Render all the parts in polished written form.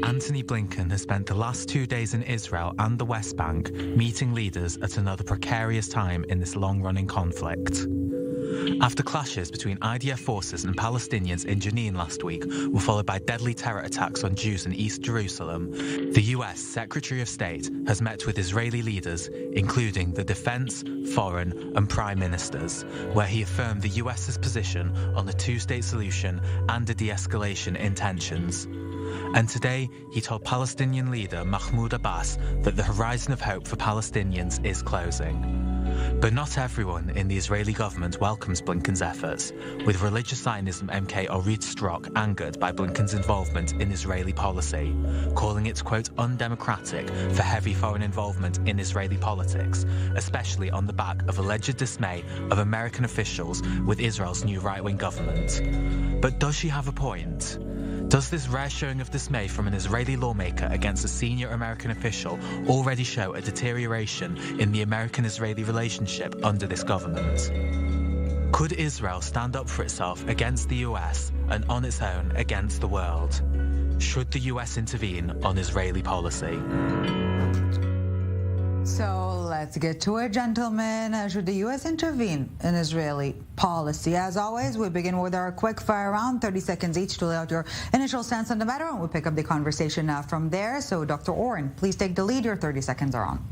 Antony Blinken has spent the last 2 days in Israel and the West Bank meeting leaders at another precarious time in this long-running conflict. After clashes between IDF forces and Palestinians in Jenin last week were followed by deadly terror attacks on Jews in East Jerusalem, the US Secretary of State has met with Israeli leaders, including the defense, foreign and prime ministers, where he affirmed the US's position on the two-state solution and the de-escalation intentions. And today, he told Palestinian leader Mahmoud Abbas that the horizon of hope for Palestinians is closing. But not everyone in the Israeli government welcomes Blinken's efforts, with religious Zionism MK Orit Strock angered by Blinken's involvement in Israeli policy, calling it, quote, undemocratic for heavy foreign involvement in Israeli politics, especially on the back of alleged dismay of American officials with Israel's new right-wing government. But does she have a point? Does this rare showing of dismay from an Israeli lawmaker against a senior American official already show a deterioration in the American-Israeli relationship under this government? Could Israel stand up for itself against the US and on its own against the world? Should the US intervene on Israeli policy? So let's get to it, gentlemen. Should the U.S. intervene in Israeli policy? As always, we begin with our quick fire round, 30 seconds each to lay out your initial stance on the matter, and we'll pick up the conversation from there. So, Dr. Oren, please take the lead. Your 30 seconds are on.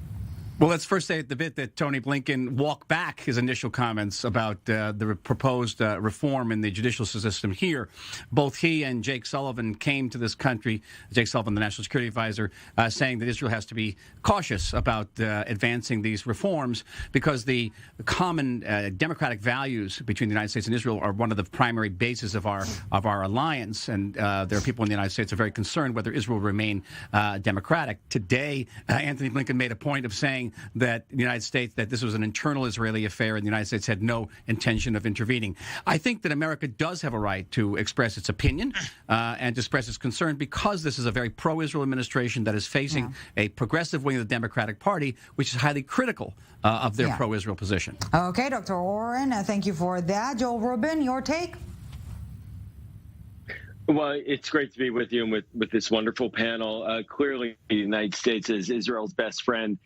Well, let's first say at the bit that Tony Blinken walked back his initial comments about the proposed reform in the judicial system here. Both he and Jake Sullivan came to this country, Jake Sullivan, the National Security Advisor, saying that Israel has to be cautious about advancing these reforms because the common democratic values between the United States and Israel are one of the primary bases of our alliance. And there are people in the United States who are very concerned whether Israel will remain democratic. Today, Antony Blinken made a point of saying that the United States, that this was an internal Israeli affair and the United States had no intention of intervening. I think that America does have a right to express its opinion and to express its concern because this is a very pro-Israel administration that is facing a progressive wing of the Democratic Party, which is highly critical of their pro-Israel position. Okay, Dr. Oren, thank you for that. Joel Rubin, your take? Well, it's great to be with you and with this wonderful panel. Clearly, the United States is Israel's best friend,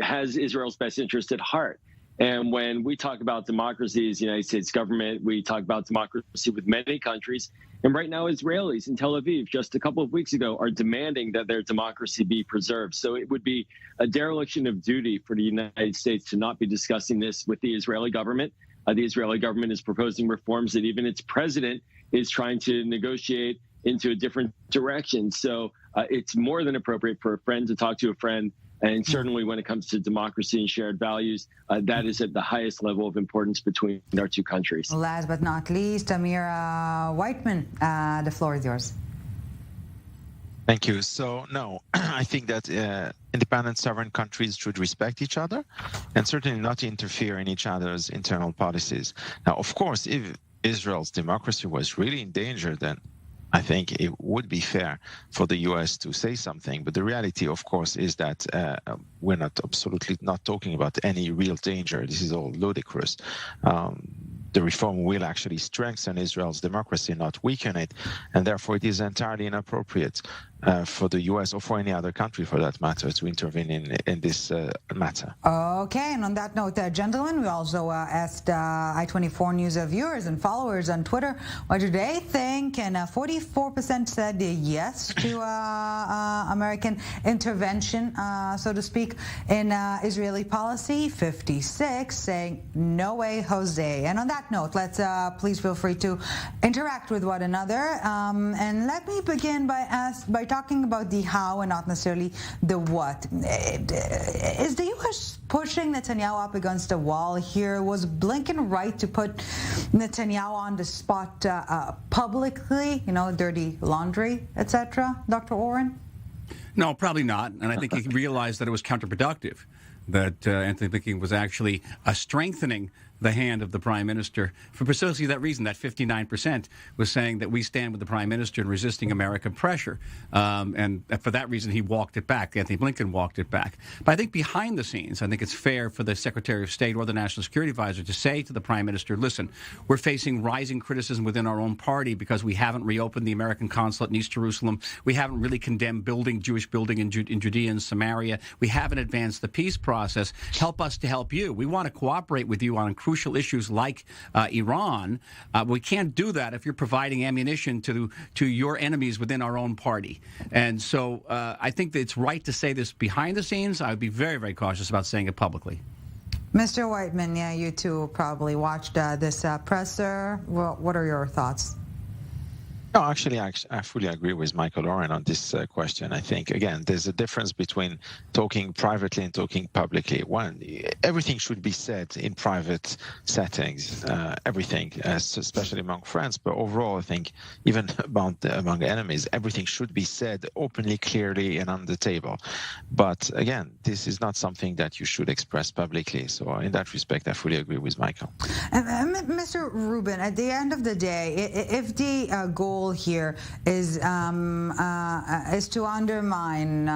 has Israel's best interest at heart. And when we talk about democracy as the United States government, we talk about democracy with many countries. And right now, Israelis in Tel Aviv, just a couple of weeks ago, are demanding that their democracy be preserved. So it would be a dereliction of duty for the United States to not be discussing this with the Israeli government. The Israeli government is proposing reforms that even its president is trying to negotiate into a different direction. So it's more than appropriate for a friend to talk to a friend. And certainly when it comes to democracy and shared values, that is at the highest level of importance between our two countries. Last but not least, Amir Weitmann, the floor is yours. Thank you. So, no, I think that independent sovereign countries should respect each other and certainly not interfere in each other's internal policies. Now, of course, if Israel's democracy was really in danger, then I think it would be fair for the U.S. to say something. But the reality, of course, is that we're absolutely not talking about any real danger. This is all ludicrous. The reform will actually strengthen Israel's democracy, not weaken it. And therefore, it is entirely inappropriate for the U.S. or for any other country, for that matter, to intervene in this matter. Okay, and on that note, gentlemen, we also asked I-24 News viewers and followers on Twitter, what do they think? And 44% said yes to American intervention, so to speak, in Israeli policy. 56 saying, no way, Jose. And on that note, let's please feel free to interact with one another. And let me begin by talking about the how and not necessarily the what. Is the U.S. pushing Netanyahu up against a wall here? Was Blinken right to put Netanyahu on the spot publicly, dirty laundry, etc., Dr. Oren? No, probably not. And I think he realized that it was counterproductive, that Antony Blinken was actually strengthening the hand of the prime minister for precisely that reason. That 59% was saying that we stand with the prime minister in resisting American pressure. And for that reason, he walked it back. Anthony Blinken walked it back. But I think behind the scenes, I think it's fair for the Secretary of State or the National Security Advisor to say to the prime minister, listen, we're facing rising criticism within our own party because we haven't reopened the American consulate in East Jerusalem. We haven't really condemned Jewish building in Judea and Samaria. We haven't advanced the peace process. Help us to help you. We want to cooperate with you on crucial issues like Iran. We can't do that if you're providing ammunition to your enemies within our own party. And so I think that it's right to say this behind the scenes. I would be very, very cautious about saying it publicly. Mr. Weitmann, yeah, you too probably watched this presser. Well, what are your thoughts? No, actually, I fully agree with Michael Oren on this question. I think, again, there's a difference between talking privately and talking publicly. One, everything should be said in private settings, everything, especially among friends. But overall, I think even among enemies, everything should be said openly, clearly, and on the table. But again, this is not something that you should express publicly. So in that respect, I fully agree with Michael. Mr. Rubin, at the end of the day, if the goal here is to undermine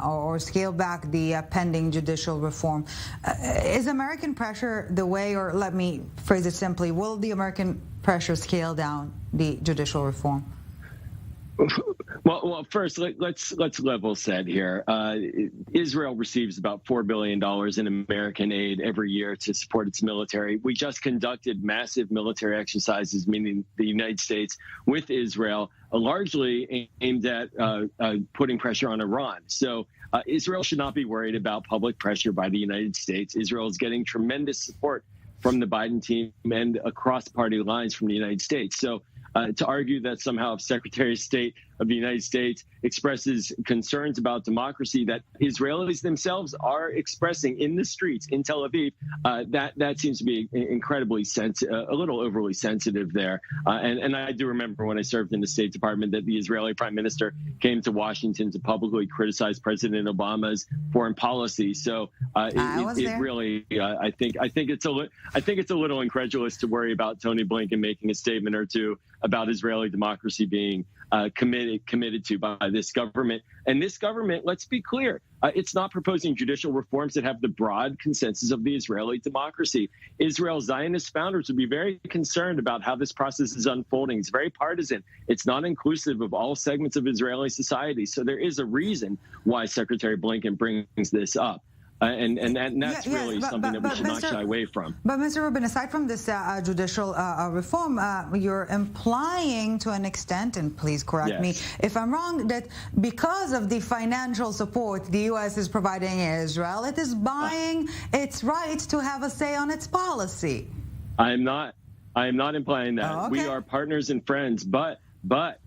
or scale back the pending judicial reform, is American pressure the way, or let me phrase it simply, will the American pressure scale down the judicial reform? Well, first, let's level set here. Israel receives about $4 billion in American aid every year to support its military. We just conducted massive military exercises, meaning the United States with Israel, largely aimed at putting pressure on Iran. So Israel should not be worried about public pressure by the United States. Israel is getting tremendous support from the Biden team and across party lines from the United States. So to argue that somehow if Secretary of State of the United States expresses concerns about democracy that Israelis themselves are expressing in the streets in Tel Aviv, that seems to be incredibly a little overly sensitive there. And I do remember when I served in the State Department that the Israeli Prime Minister came to Washington to publicly criticize President Obama's foreign policy. So it really, I think it's a little incredulous to worry about Tony Blinken making a statement or two about Israeli democracy being committed to by this government. And this government, let's be clear, it's not proposing judicial reforms that have the broad consensus of the Israeli democracy. Israel's Zionist founders would be very concerned about how this process is unfolding. It's very partisan. It's not inclusive of all segments of Israeli society. So there is a reason why Secretary Blinken brings this up. And that's really something that we should not shy away from. But Mr. Rubin, aside from this judicial reform, you're implying to an extent, and please correct me if I'm wrong, that because of the financial support the U.S. is providing Israel, it is buying its right to have a say on its policy. I am not implying that. Oh, okay. We are partners and friends, but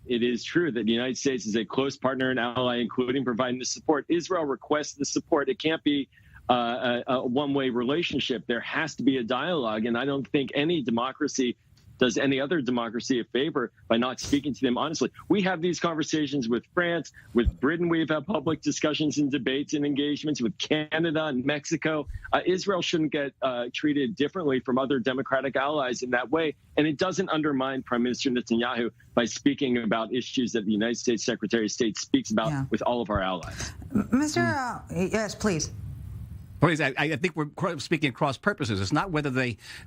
it is true that the United States is a close partner and ally, including providing the support. Israel requests the support. It can't be a one-way relationship. There has to be a dialogue, and I don't think any democracy does any other democracy a favor by not speaking to them honestly. We have these conversations with France, with Britain. We've had public discussions and debates and engagements with Canada and Mexico. Israel shouldn't get treated differently from other democratic allies in that way. And it doesn't undermine Prime Minister Netanyahu by speaking about issues that the United States Secretary of State speaks about with all of our allies. Mr. Yes, please. Please, I think we're speaking across purposes. It's not whether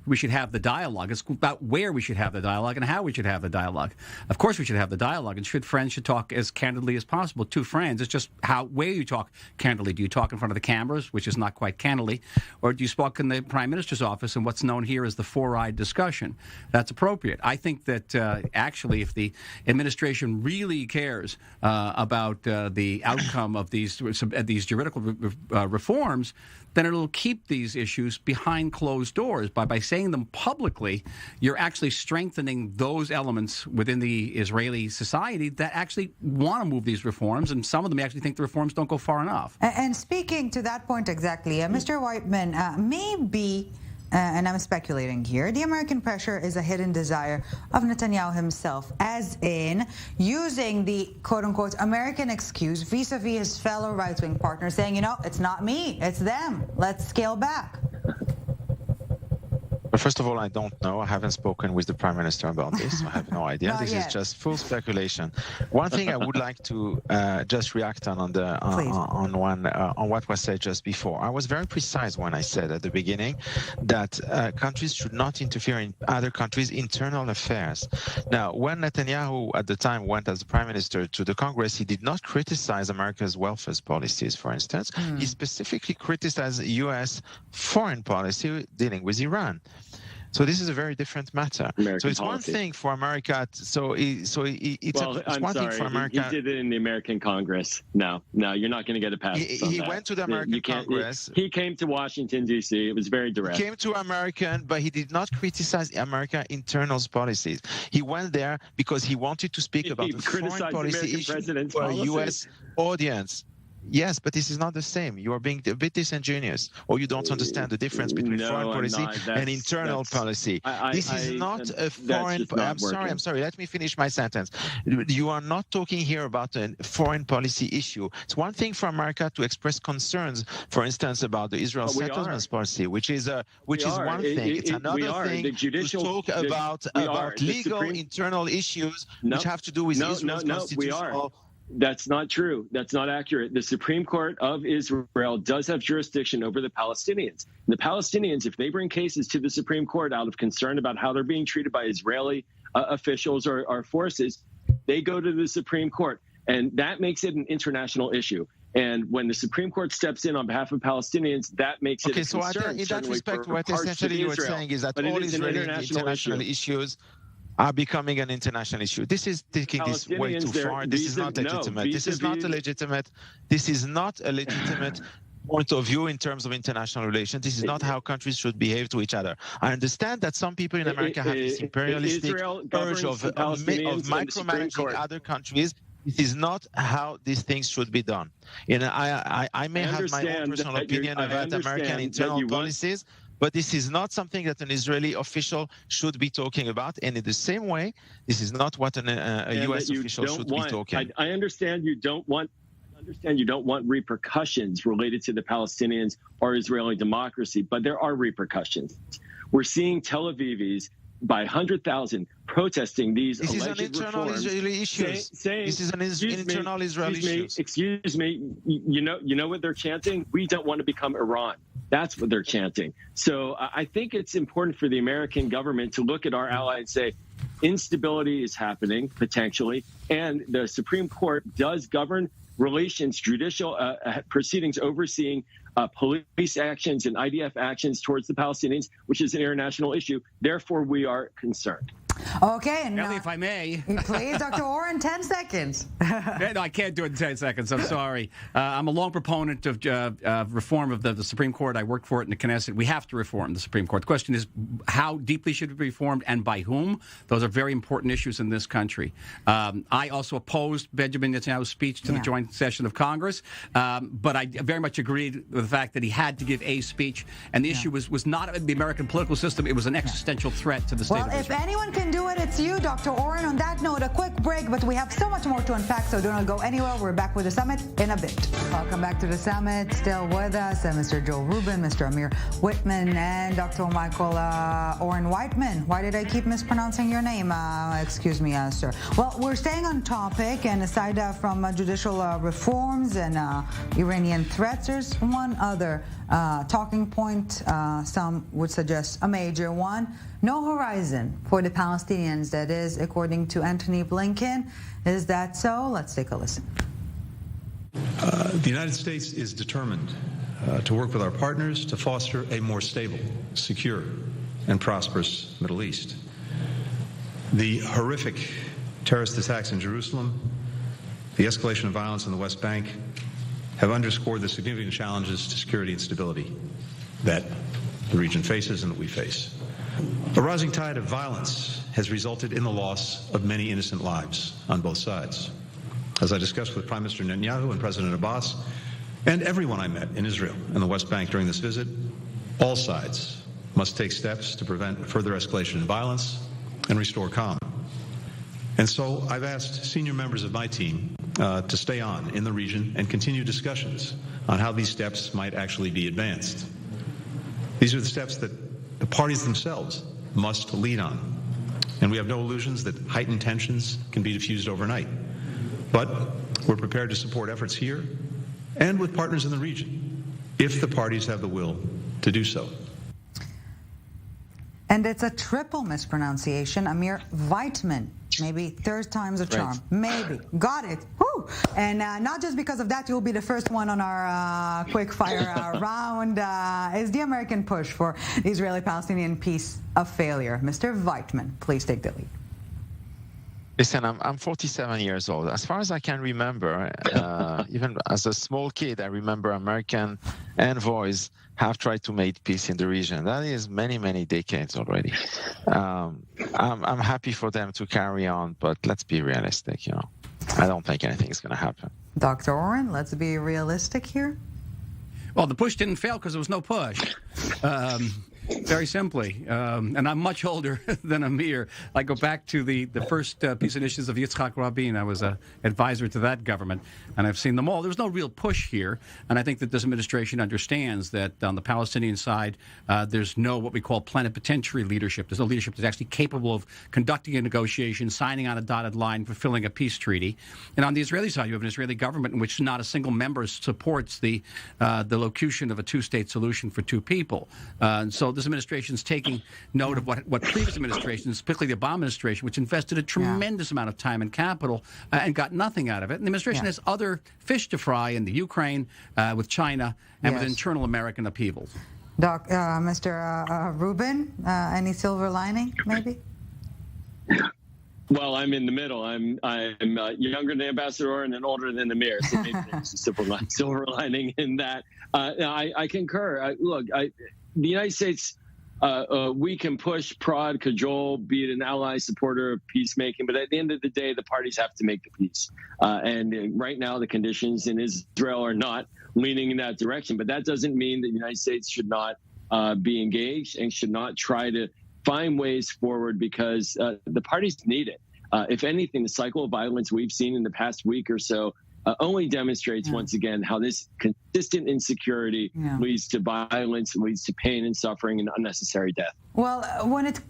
we should have the dialogue. It's about where we should have the dialogue and how we should have the dialogue. Of course, we should have the dialogue, and friends should talk as candidly as possible to friends. It's just where you talk candidly. Do you talk in front of the cameras, which is not quite candidly, or do you speak in the Prime Minister's office and what's known here as the four-eyed discussion? That's appropriate. I think that actually, if the administration really cares about the outcome of these juridical reforms, then it'll keep these issues behind closed doors. By saying them publicly, you're actually strengthening those elements within the Israeli society that actually want to move these reforms, and some of them actually think the reforms don't go far enough. And speaking to that point exactly, Mr. Weitmann, maybe, and I'm speculating here, the American pressure is a hidden desire of Netanyahu himself, as in using the quote-unquote American excuse vis-a-vis his fellow right-wing partners, saying, it's not me, it's them. Let's scale back. First of all, I don't know. I haven't spoken with the Prime Minister about this. So I have no idea. This is just full speculation. One thing I would like to just react on what was said just before. I was very precise when I said at the beginning that countries should not interfere in other countries' internal affairs. Now, when Netanyahu at the time went as the Prime Minister to the Congress, he did not criticize America's welfare policies, for instance. He specifically criticized U.S. foreign policy dealing with Iran. So this is a very different matter. So it's one thing for America. It's one thing for America. He did it in the American Congress. No, you're not going to get a pass. He went to the American Congress. He came to Washington, D.C. It was very direct. He came to American, but he did not criticize America's internal policies. He went there because he wanted to speak about the foreign policy issue for a U.S. audience. Yes, but this is not the same. You are being a bit disingenuous, or you don't understand the difference between foreign policy and internal policy. This is not a foreign. I'm sorry. Let me finish my sentence. You are not talking here about a foreign policy issue. It's one thing for America to express concerns, for instance, about the Israel settlements policy, which is one thing. It's another thing to talk about legal internal issues which have to do with Israel's constitutional. That's not true. That's not accurate. The Supreme Court of Israel does have jurisdiction over the Palestinians. And the Palestinians, if they bring cases to the Supreme Court out of concern about how they're being treated by Israeli officials or forces, they go to the Supreme Court. And that makes it an international issue. And when the Supreme Court steps in on behalf of Palestinians, that makes it a concern. Okay, so in that respect, what essentially you are saying is that all Israeli international issues are becoming an international issue. This is taking this way too far. This is not legitimate. This is not a legitimate point of view in terms of international relations. This is not how countries should behave to each other. I understand that some people in America have this imperialistic urge of micromanaging other countries. This is not how these things should be done. And I may have my own personal opinion about American internal policies, but this is not something that an Israeli official should be talking about. And in the same way, this is not what a U.S. official should be talking. I understand you don't want repercussions related to the Palestinians or Israeli democracy, but there are repercussions. We're seeing Tel Avivis by 100,000 protesting these alleged reforms. This is an internal Israeli issue. Excuse me. You know what they're chanting? We don't want to become Iran. That's what they're chanting. So I think it's important for the American government to look at our ally and say, instability is happening, potentially, and the Supreme Court does govern relations, judicial proceedings overseeing police actions and IDF actions towards the Palestinians, which is an international issue. Therefore, we are concerned. Okay. And, Ellie, if I may. Please, Dr. Oren, 10 seconds. No, I can't do it in 10 seconds. I'm sorry. I'm a long proponent of reform of the Supreme Court. I worked for it in the Knesset. We have to reform the Supreme Court. The question is, how deeply should it be reformed and by whom? Those are very important issues in this country. I also opposed Benjamin Netanyahu's speech to the joint session of Congress, but I very much agreed with the fact that he had to give a speech, and the issue was not the American political system. It was an existential threat to the state of Israel. Well, if anyone can do it, it's you, Dr. Oren. On that note, a quick break, but we have so much more to unpack, so do not go anywhere. We're back with the summit in a bit. Welcome back to the summit. Still with us, Mr. Joe Rubin, Mr. Amir Weitmann, and Dr. Oren Weitmann. Why did I keep mispronouncing your name? Excuse me, sir. Well, we're staying on topic, and aside from judicial reforms and Iranian threats, there's one other talking point. Some would suggest a major one. No horizon for the Palestinians. That is, according to Antony Blinken. Is that so? Let's take a listen. The United States is determined to work with our partners to foster a more stable, secure, and prosperous Middle East. The horrific terrorist attacks in Jerusalem, the escalation of violence in the West Bank, have underscored the significant challenges to security and stability that the region faces and that we face. The rising tide of violence has resulted in the loss of many innocent lives on both sides. As I discussed with Prime Minister Netanyahu and President Abbas, and everyone I met in Israel and the West Bank during this visit, all sides must take steps to prevent further escalation in violence and restore calm. And so I've asked senior members of my team to stay on in the region and continue discussions on how these steps might actually be advanced. These are the steps that the parties themselves must lead on. And we have no illusions that heightened tensions can be diffused overnight. But we're prepared to support efforts here and with partners in the region if the parties have the will to do so. And it's a triple mispronunciation. Amir Weitmann. Maybe third time's a charm. Right. Maybe. Got it. Woo. And not just because of that, you'll be the first one on our quick fire round. Is the American push for the Israeli-Palestinian peace a failure? Mr. Weitmann, please take the lead. Listen, I'm 47 years old. As far as I can remember, even as a small kid, I remember American envoys have tried to make peace in the region. That is many, many decades already. I'm happy for them to carry on, but let's be realistic, I don't think anything is going to happen. Dr. Oren, let's be realistic here. Well, the push didn't fail because there was no push. Very simply. And I'm much older than Amir. I go back to the first peace initiatives of Yitzhak Rabin. I was an advisor to that government, and I've seen them all. There was no real push here, and I think that this administration understands that on the Palestinian side, there's no what we call plenipotentiary leadership. There's no leadership that's actually capable of conducting a negotiation, signing on a dotted line, fulfilling a peace treaty. And on the Israeli side, you have an Israeli government in which not a single member supports the locution of a two-state solution for two people. And so this administration is taking note of what previous administrations, particularly the Obama administration, which invested a tremendous amount of time and capital and got nothing out of it. And the administration has other fish to fry in the Ukraine, with China, and with internal American upheavals. Mr. Rubin, any silver lining, maybe? Well, I'm in the middle. I'm younger than Ambassador Oren and older than Amir, so maybe there's a silver lining in that. I concur. The United States, we can push, prod, cajole, be it an ally, supporter of peacemaking, but at the end of the day, the parties have to make the peace. And right now, the conditions in Israel are not leaning in that direction. But that doesn't mean that the United States should not be engaged and should not try to find ways forward, because the parties need it. If anything, the cycle of violence we've seen in the past week or so only demonstrates once again how this consistent insecurity leads to violence, leads to pain and suffering and unnecessary death. Well, when it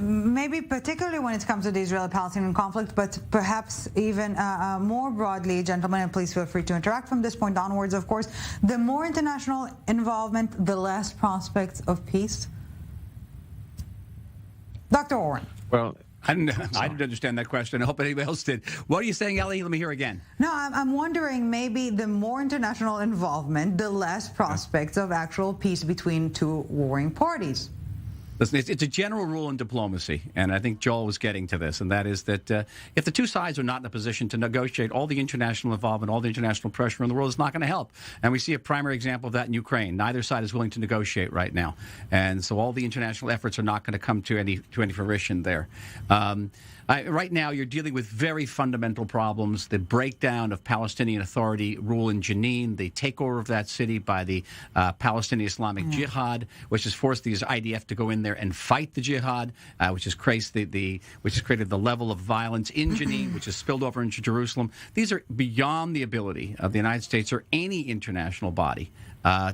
maybe particularly when it comes to the Israeli-Palestinian conflict, but perhaps even more broadly, gentlemen, and please feel free to interact from this point onwards, of course, the more international involvement, the less prospects of peace. Dr. Oren. Well, I didn't understand that question. I hope anybody else did. What are you saying, Ellie? Let me hear again. No, I'm wondering, maybe the more international involvement, the less prospects of actual peace between two warring parties. Listen, it's a general rule in diplomacy, and I think Joel was getting to this, and that is that if the two sides are not in a position to negotiate, all the international involvement, all the international pressure in the world is not going to help. And we see a primary example of that in Ukraine. Neither side is willing to negotiate right now, and so all the international efforts are not going to come to any fruition there. Right now, you're dealing with very fundamental problems: the breakdown of Palestinian Authority rule in Jenin, the takeover of that city by the Palestinian Islamic Jihad, which has forced the IDF to go in there and fight the jihad, which has created the level of violence in Jenin, which has spilled over into Jerusalem. These are beyond the ability of the United States or any international body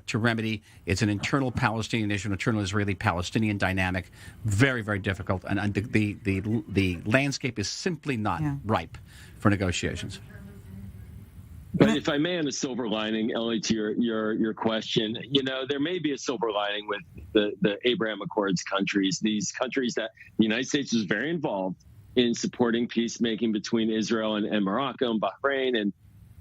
to remedy. It's an internal Palestinian issue, an internal Israeli-Palestinian dynamic, very, very difficult, and the landscape is simply not ripe for negotiations. But if I may, on a silver lining, Ellie, to your question, there may be a silver lining with the Abraham Accords countries, these countries that the United States was very involved in supporting peacemaking between Israel and Morocco and Bahrain and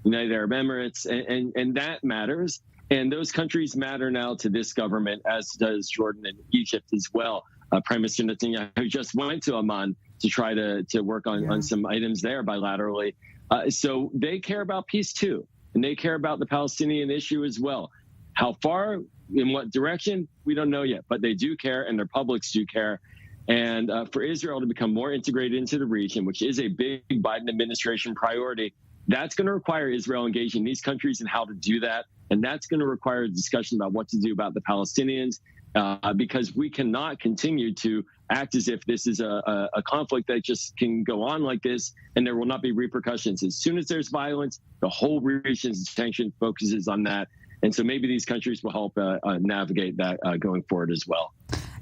United Arab Emirates, and that matters. And those countries matter now to this government, as does Jordan and Egypt as well. Prime Minister Netanyahu just went to Amman to try to work on some items there bilaterally. So they care about peace too, and they care about the Palestinian issue as well. How far, in what direction, we don't know yet, but they do care, and their publics do care. And for Israel to become more integrated into the region, which is a big Biden administration priority, that's going to require Israel engaging these countries and how to do that. And that's going to require a discussion about what to do about the Palestinians, because we cannot continue to act as if this is a conflict that just can go on like this and there will not be repercussions. As soon as there's violence, the whole region's attention focuses on that. And so maybe these countries will help navigate that going forward as well.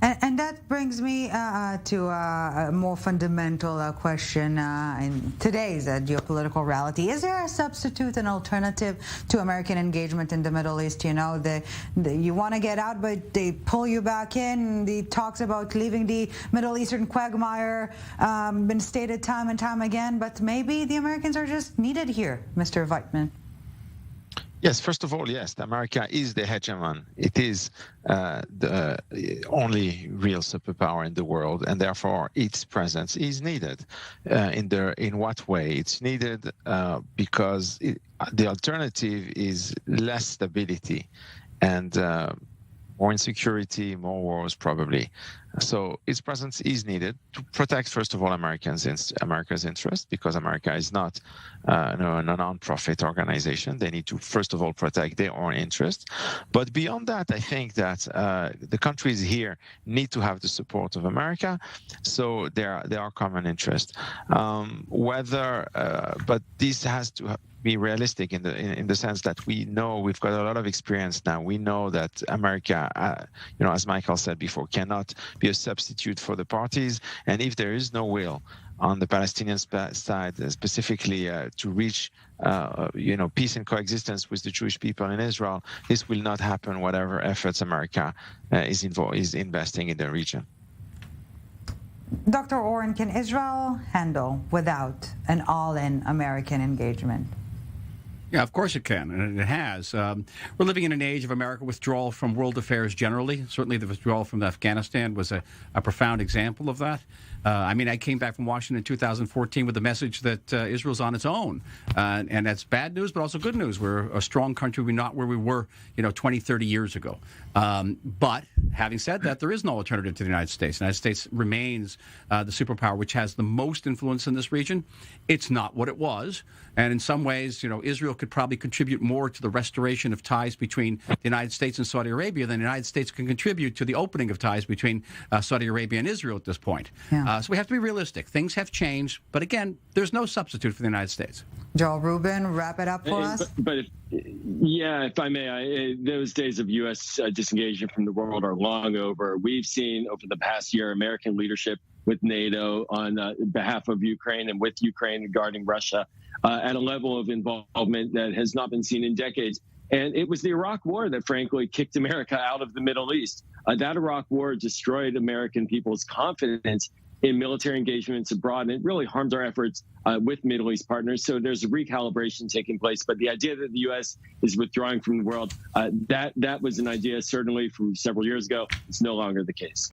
And that brings me to a more fundamental question in today's geopolitical reality. Is there a substitute, an alternative to American engagement in the Middle East? You know, you want to get out, but they pull you back in. The talks about leaving the Middle Eastern quagmire been stated time and time again, but maybe the Americans are just needed here, Mr. Weitmann. Yes, first of all, yes, America is the hegemon. It is the only real superpower in the world, and therefore its presence is needed. In what way? It's needed because the alternative is less stability and more insecurity, more wars, probably. So its presence is needed to protect, first of all, America's interest, because America is not a non-profit organization. They need to, first of all, protect their own interest. But beyond that, I think that the countries here need to have the support of America. So there are common interests. But this has to be realistic in the sense that we know we've got a lot of experience now. We know that America, as Michael said before, cannot be a substitute for the parties. And if there is no will on the Palestinian side, specifically to reach, peace and coexistence with the Jewish people in Israel, this will not happen. Whatever efforts America is investing in the region. Dr. Oren, can Israel handle without an all-in American engagement? Yeah, of course it can, and it has. We're living in an age of American withdrawal from world affairs generally. Certainly the withdrawal from Afghanistan was a profound example of that. I came back from Washington in 2014 with the message that Israel's on its own. And that's bad news, but also good news. We're a strong country. We're not where we were, 20, 30 years ago. But having said that, there is no alternative to the United States. The United States remains the superpower which has the most influence in this region. It's not what it was. And in some ways, Israel could probably contribute more to the restoration of ties between the United States and Saudi Arabia than the United States can contribute to the opening of ties between Saudi Arabia and Israel at this point. Yeah. So we have to be realistic. Things have changed. But again, there's no substitute for the United States. Joel Rubin, wrap it up for us. If I may, those days of U.S. disengagement from the world are long over. We've seen over the past year American leadership with NATO on behalf of Ukraine and with Ukraine regarding Russia at a level of involvement that has not been seen in decades. And it was the Iraq War that, frankly, kicked America out of the Middle East. That Iraq War destroyed American people's confidence in military engagements abroad, and it really harmed our efforts with Middle East partners. So there's a recalibration taking place. But the idea that the U.S. is withdrawing from the world, that was an idea certainly from several years ago. It's no longer the case.